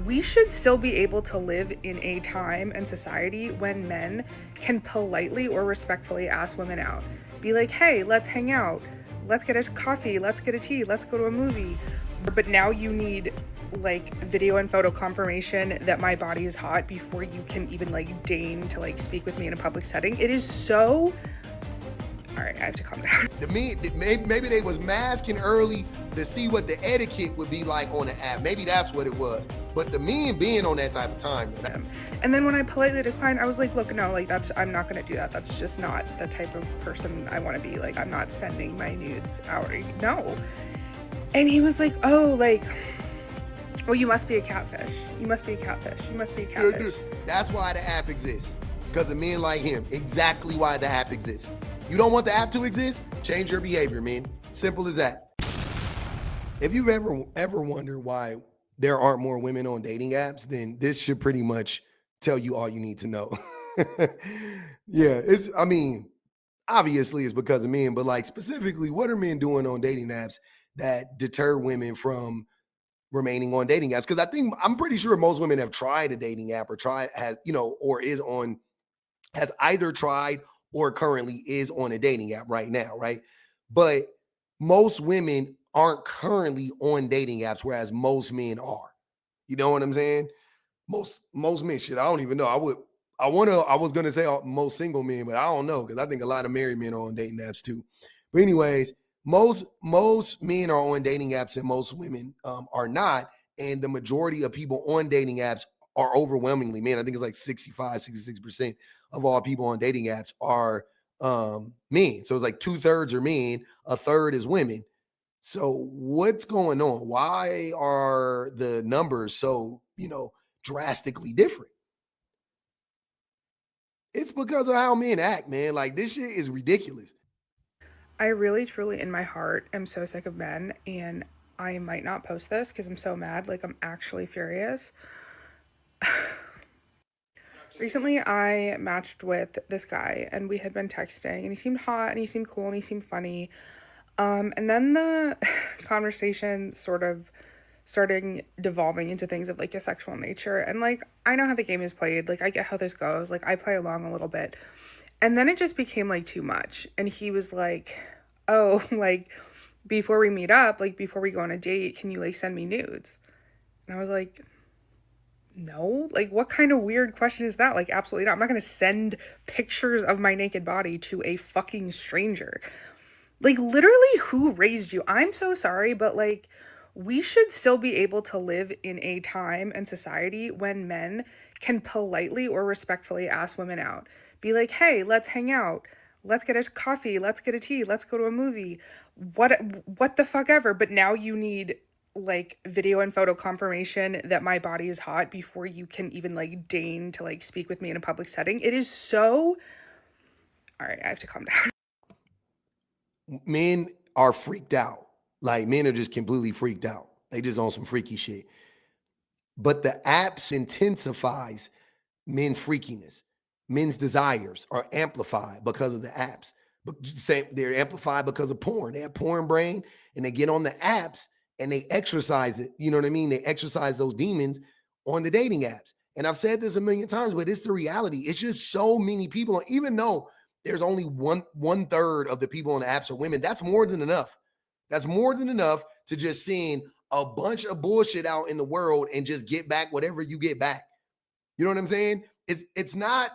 we should still be able to live in a time and society when men can politely or respectfully ask women out. Be like, hey, let's hang out. Let's get a coffee. Let's get a tea. Let's go to a movie. But now you need like video and photo confirmation that my body is hot before you can even like deign to like speak with me in a public setting. It is so. All right, I have to calm down. Maybe they was masking early to see what the etiquette would be like on the app. Maybe that's what it was. But the men being on that type of time. And then when I politely declined, I was like, look, no, like I'm not gonna do that. That's just not the type of person I want to be. Like, I'm not sending my nudes out. No. And he was like, oh, like, well, you must be a catfish. You must be a catfish. You must be a catfish. That's why the app exists. Because of men like him. Exactly why the app exists. You don't want the app to exist? Change your behavior, man. Simple as that. If you've ever wondered why there aren't more women on dating apps, then this should pretty much tell you all you need to know. Yeah, obviously it's because of men, but like specifically, what are men doing on dating apps that deter women from remaining on dating apps? Because I'm pretty sure most women have tried a dating app or has either tried or currently is on a dating app right now, right? But most women aren't currently on dating apps, whereas most men are. You know what I'm saying? Most men, shit, I don't even know. I was gonna say most single men, but I don't know because I think a lot of married men are on dating apps too. But anyways, most men are on dating apps and most women are not. And the majority of people on dating apps are overwhelmingly men. I think it's like 65, 66% of all people on dating apps are men. So it's like 2/3 are men, a third is women. So what's going on? Why are the numbers so, drastically different? It's because of how men act, man. Like this shit is ridiculous. I really, truly, in my heart, am so sick of men, and I might not post this because I'm so mad. Like, I'm actually furious. Recently, I matched with this guy, and we had been texting, and he seemed hot, and he seemed cool, and he seemed funny. And then the conversation sort of starting devolving into things of like a sexual nature. And like, I know how the game is played. Like, I get how this goes. Like, I play along a little bit. And then it just became like too much. And he was like, oh, like, before we meet up, like, before we go on a date, can you like send me nudes? And I was like, no, like, what kind of weird question is that? Like, absolutely not. I'm not gonna send pictures of my naked body to a fucking stranger. Like, literally, who raised you? I'm so sorry, but like, we should still be able to live in a time and society when men can politely or respectfully ask women out. Be like, hey, let's hang out. Let's get a coffee. Let's get a tea. Let's go to a movie. What the fuck ever. But now you need like video and photo confirmation that my body is hot before you can even like deign to like speak with me in a public setting. It is so. All right, I have to calm down. Men are freaked out. Like men are just completely freaked out. They just on some freaky shit. But the apps intensifies men's freakiness. Men's desires are amplified because of the apps. But they're amplified because of porn. They have porn brain and they get on the apps and they exercise it. You know what I mean? They exercise those demons on the dating apps. And I've said this a million times, but it's the reality. It's just so many people, even though there's only one third of the people on the apps are women, that's more than enough. That's more than enough to just seeing a bunch of bullshit out in the world and just get back whatever you get back. You know what I'm saying? It's not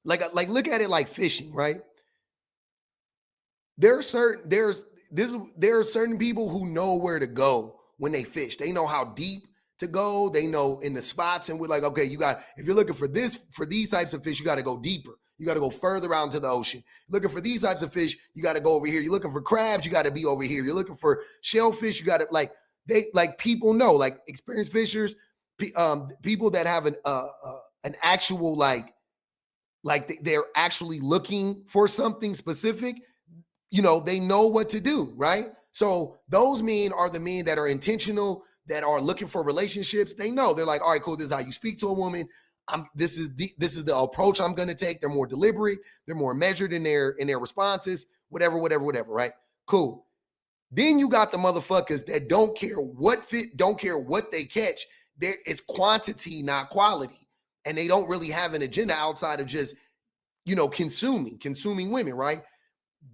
like look at it like fishing, right? There are certain people who know where to go when they fish. They know how deep to go. They know in the spots, and we're like, okay, if you're looking for these types of fish, you got to go deeper. You got to go further out into the ocean. Looking for these types of fish, you got to go over here. You're looking for crabs, you got to be over here. You're looking for shellfish, you got to people know, like experienced fishers, people that have an actual they're actually looking for something specific. They know what to do, right? So those men are the men that are intentional, that are looking for relationships. They know, they're like, all right, cool. This is how you speak to a woman. This is the approach I'm going to take. They're more deliberate. They're more measured in their responses, whatever, right? Cool. Then you got the motherfuckers that don't care what they catch. it's quantity, not quality. And they don't really have an agenda outside of just, consuming women, right?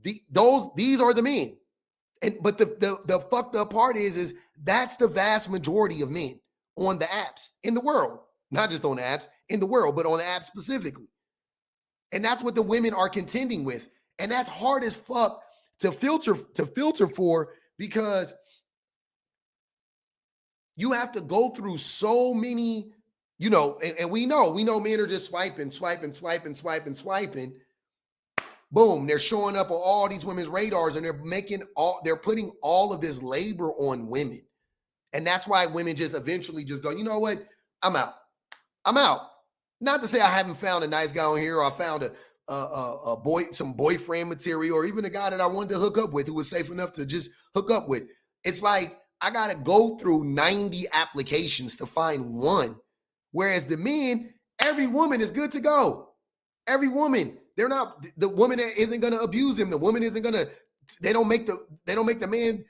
These are the men. But the fucked up part is that's the vast majority of men on the apps in the world, not just on the apps in the world, but on the apps specifically. And that's what the women are contending with. And that's hard as fuck to filter for, because you have to go through so many, and we know men are just swiping. Boom, they're showing up on all these women's radars, and they're putting all of this labor on women. And that's why women just eventually just go, you know what? I'm out. Not to say I haven't found a nice guy on here, or I found a boy, some boyfriend material, or even a guy that I wanted to hook up with who was safe enough to just hook up with. It's like I gotta go through 90 applications to find one. Whereas the men, every woman is good to go. Every woman, they're not the woman that isn't gonna abuse him. The woman isn't gonna. They don't make the man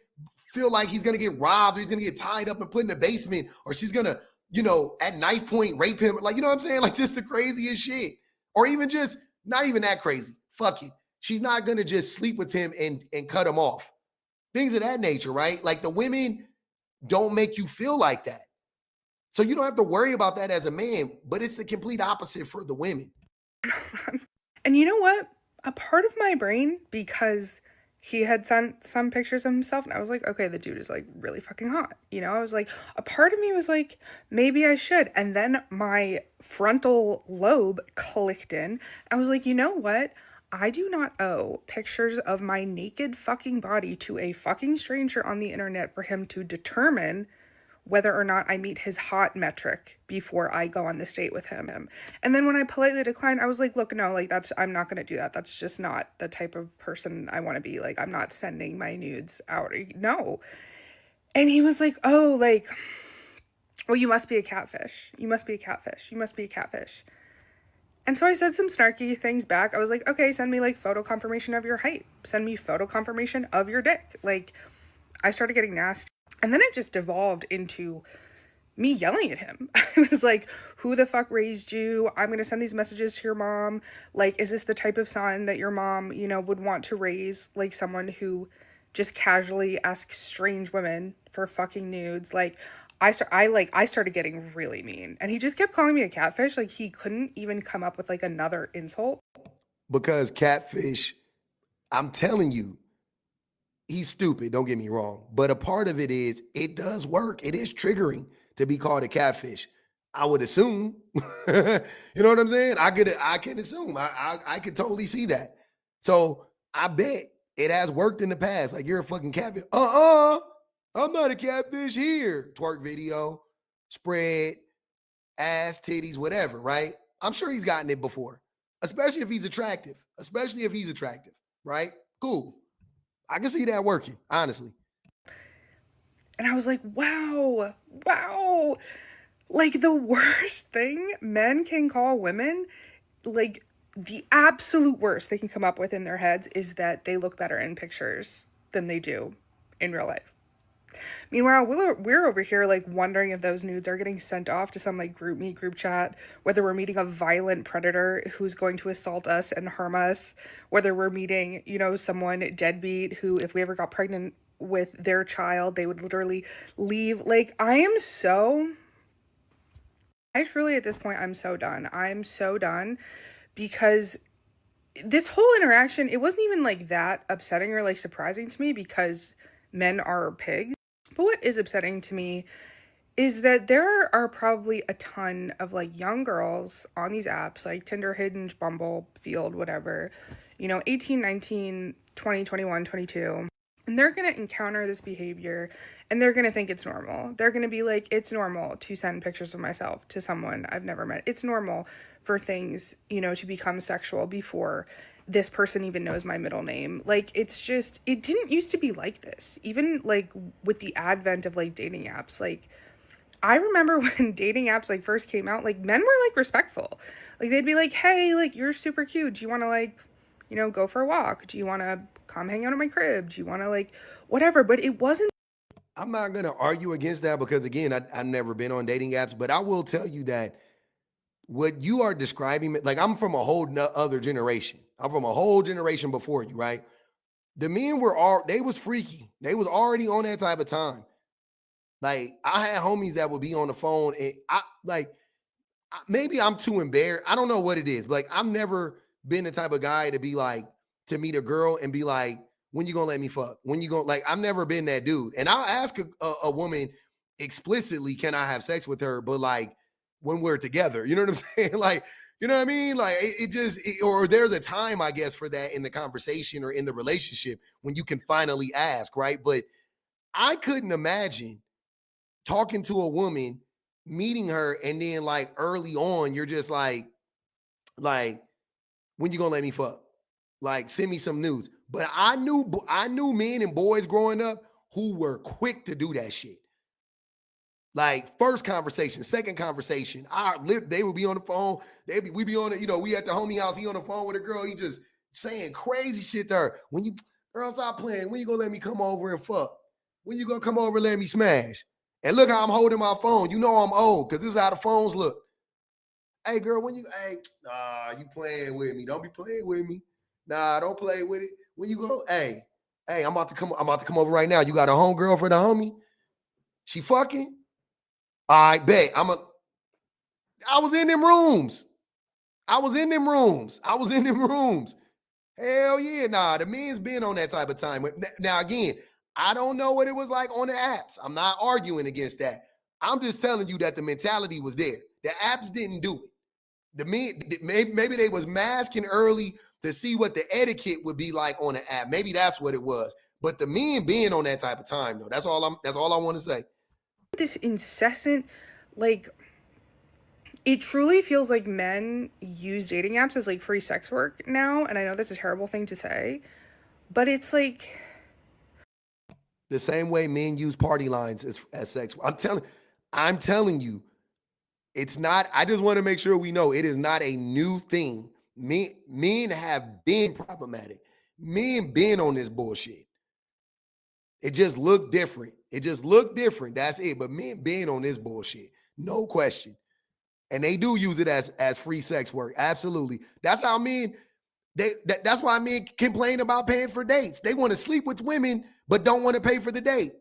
feel like he's gonna get robbed, or he's gonna get tied up and put in the basement, or she's gonna, at knife point rape him. Like, you know what I'm saying? Like, just the craziest shit. Or even just not even that crazy. Fuck it. She's not gonna just sleep with him and cut him off. Things of that nature, right? Like, the women don't make you feel like that. So you don't have to worry about that as a man, but it's the complete opposite for the women. And you know what? A part of my brain, because he had sent some pictures of himself, and I was like, okay, the dude is like really fucking hot. I was like, a part of me was like, maybe I should. And then my frontal lobe clicked in. I was like, you know what? I do not owe pictures of my naked fucking body to a fucking stranger on the internet for him to determine whether or not I meet his hot metric before I go on this date with him. And then when I politely declined, I was like, look, no, like, I'm not going to do that. That's just not the type of person I want to be. Like, I'm not sending my nudes out. No. And he was like, oh, like, well, you must be a catfish. You must be a catfish. You must be a catfish. And so I said some snarky things back. I was like, okay, send me like photo confirmation of your height. Send me photo confirmation of your dick. Like, I started getting nasty. And then it just devolved into me yelling at him. I was like, who the fuck raised you? I'm going to send these messages to your mom. Like, is this the type of son that your mom, would want to raise? Like, someone who just casually asks strange women for fucking nudes. Like, I started getting really mean. And he just kept calling me a catfish. Like, he couldn't even come up with like another insult. Because Catfish, I'm telling you, he's stupid, don't get me wrong. But a part of it is, it does work. It is triggering to be called a catfish. I would assume. You know what I'm saying? I can assume. I could totally see that. So I bet it has worked in the past. Like, you're a fucking catfish. I'm not a catfish here. Twerk video, spread, ass, titties, whatever, right? I'm sure he's gotten it before. Especially if he's attractive. Right? Cool. I can see that working, honestly. And I was like, wow. Like, the worst thing men can call women, like, the absolute worst they can come up with in their heads is that they look better in pictures than they do in real life. Meanwhile, we're over here, like, wondering if those nudes are getting sent off to some, like, group chat, whether we're meeting a violent predator who's going to assault us and harm us, whether we're meeting, someone deadbeat who, if we ever got pregnant with their child, they would literally leave. Like, I truly, at this point, I'm so done. I'm so done, because this whole interaction, it wasn't even, like, that upsetting or, like, surprising to me, because men are pigs. But what is upsetting to me is that there are probably a ton of, like, young girls on these apps, like Tinder, Hinge, Bumble, Field, whatever, 18, 19, 20, 21, 22. And they're going to encounter this behavior, and they're going to think it's normal. They're going to be like, it's normal to send pictures of myself to someone I've never met. It's normal for things, to become sexual before this person even knows my middle name. Like, it's just, it didn't used to be like this. Even, like, with the advent of, like, dating apps. Like, I remember when dating apps, like, first came out, like, men were, like, respectful. Like, they'd be like, hey, like, you're super cute. Do you want to, like, go for a walk? Do you want to come hang out at my crib? Do you want to, like, whatever? But it wasn't. I'm not gonna argue against that because again, I've never been on dating apps, but I will tell you that what you are describing, like I'm from a whole other generation. I'm from a whole generation before you, right? The men were all they was freaky. They was already on that type of time. Like I had homies that would be on the phone and I like maybe I'm too embarrassed. I don't know what it is. But like I've never been the type of guy to be like to meet a girl and be like, when you gonna let me fuck? When you gonna like? I've never been that dude. And I'll ask a woman explicitly, can I have sex with her? But like when we're together, you know what I'm saying? Like, you know what I mean? Like or there's a time I guess for that in the conversation or in the relationship when you can finally ask, right? But I couldn't imagine talking to a woman, meeting her, and then like early on, you're just like, when you gonna let me fuck? Like, send me some nudes. But I knew men and boys growing up who were quick to do that shit. Like first conversation, second conversation, they would be on the phone. We be on it. We at the homie house. He on the phone with a girl. He just saying crazy shit to her. When you girl stop playing, when you gonna let me come over and fuck? When you gonna come over and let me smash? And look how I'm holding my phone. You know I'm old because this is how the phones look. Hey girl, nah, you playing with me. Don't be playing with me. Nah, don't play with it. When you go, hey, I'm about to come over right now. You got a homegirl for the homie? She fucking? All right, bet. I was in them rooms. I was in them rooms. I was in them rooms. Hell yeah, nah. The men's been on that type of time. Now again, I don't know what it was like on the apps. I'm not arguing against that. I'm just telling you that the mentality was there. The apps didn't do it. The men maybe they was masking early to see what the etiquette would be like on the app. Maybe that's what it was. But the men being on that type of time though. That's all I want to say. This incessant, like, it truly feels like men use dating apps as like free sex work now. And I know that's a terrible thing to say, but it's like, The same way men use party lines as sex. I'm telling you, it's not. I just want to make sure we know it is not a new thing. Men have been problematic. Men been on this bullshit. It just looked different. It just looked different. That's it. But men been on this bullshit. No question. And they do use it as free sex work. Absolutely. That's how men that's why men complain about paying for dates. They want to sleep with women, but don't want to pay for the date.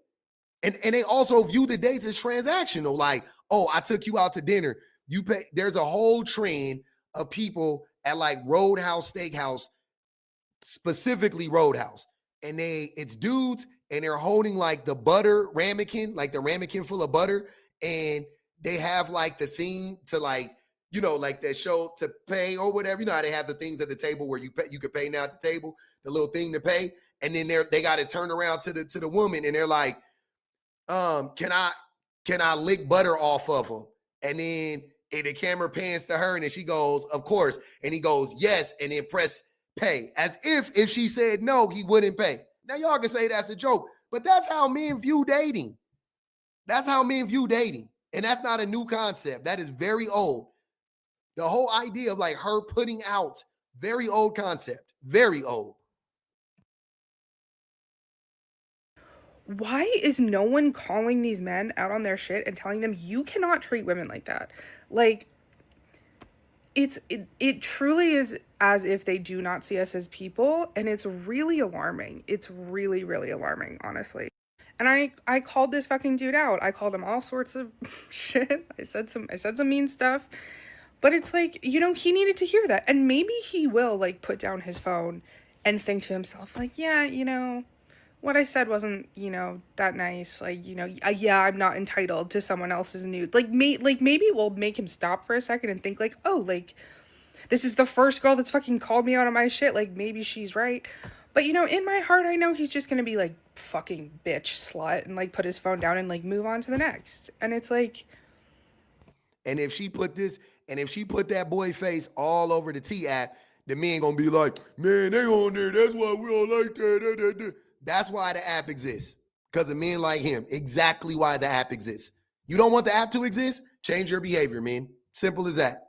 And they also view the dates as transactional. Like, oh, I took you out to dinner. You pay. There's a whole trend of people at like Roadhouse Steakhouse, specifically Roadhouse, and it's dudes and they're holding like the butter ramekin, like the ramekin full of butter, and they have like the thing to like like that show to pay or whatever. You know how they have the things at the table where you could pay now at the table, the little thing to pay, and then they got to turn around to the woman and they're like, can I lick butter off of them? And then the camera pans to her and then she goes, of course. And he goes, yes, and then press pay. As if she said no, he wouldn't pay. Now y'all can say that's a joke, but that's how men view dating. That's how men view dating. And that's not a new concept. That is very old. The whole idea of like her putting out, very old concept, very old. why is no one calling these men out on their shit and telling them you cannot treat women like that? Like, it truly is as if they do not see us as people, and it's really alarming. It's really, really alarming, honestly. And I called this fucking dude out. I called him all sorts of shit. I said some mean stuff. But it's like, he needed to hear that. And maybe he will like put down his phone and think to himself like, yeah, what I said wasn't, that nice. Like, yeah, I'm not entitled to someone else's nude. Maybe it will make him stop for a second and think like, oh, like this is the first girl that's fucking called me out on my shit. Like maybe she's right. But in my heart, I know he's just gonna be like fucking bitch slut and like put his phone down and like move on to the next. And it's like, And if she put that boy face all over the T app, the men gonna be like, man, they on there. That's why we don't like that. That's why the app exists. Because of men like him. Exactly why the app exists. You don't want the app to exist? Change your behavior, man. Simple as that.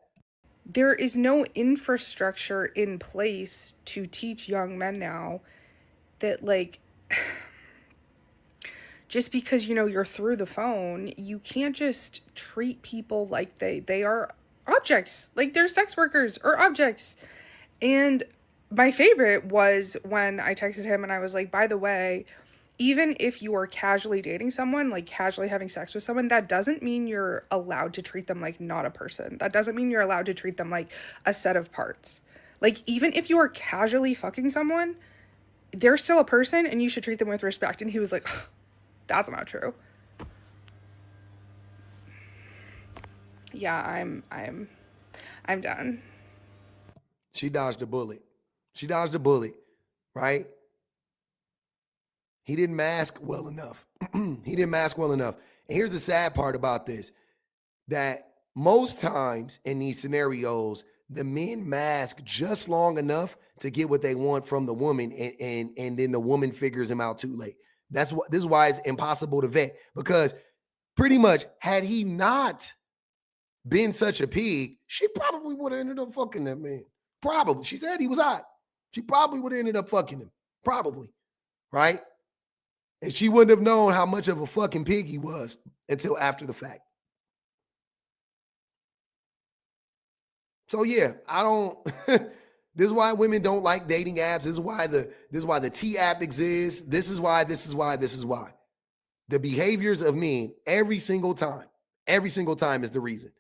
there is no infrastructure in place to teach young men now that like just because you're through the phone, you can't just treat people like they are objects, like they're sex workers or objects. And my favorite was when I texted him and I was like, by the way, even if you are casually dating someone, like casually having sex with someone, that doesn't mean you're allowed to treat them like not a person. That doesn't mean you're allowed to treat them like a set of parts. Like, even if you are casually fucking someone, they're still a person and you should treat them with respect. And he was like, that's not true. Yeah, I'm done. She dodged a bullet. She dodged a bullet, right? He didn't mask well enough. He didn't mask well enough. And here's the sad part about this, that most times in these scenarios, the men mask just long enough to get what they want from the woman, and then the woman figures him out too late. That's what this is why it's impossible to vet, because pretty much had he not been such a pig, she probably would have ended up fucking that man. Probably. She said he was hot. She probably would have ended up fucking him. Probably. Right? And she wouldn't have known how much of a fucking pig he was until after the fact. So yeah, I don't this is why women don't like dating apps. This is why the T app exists. This is why. The behaviors of men every single time is the reason.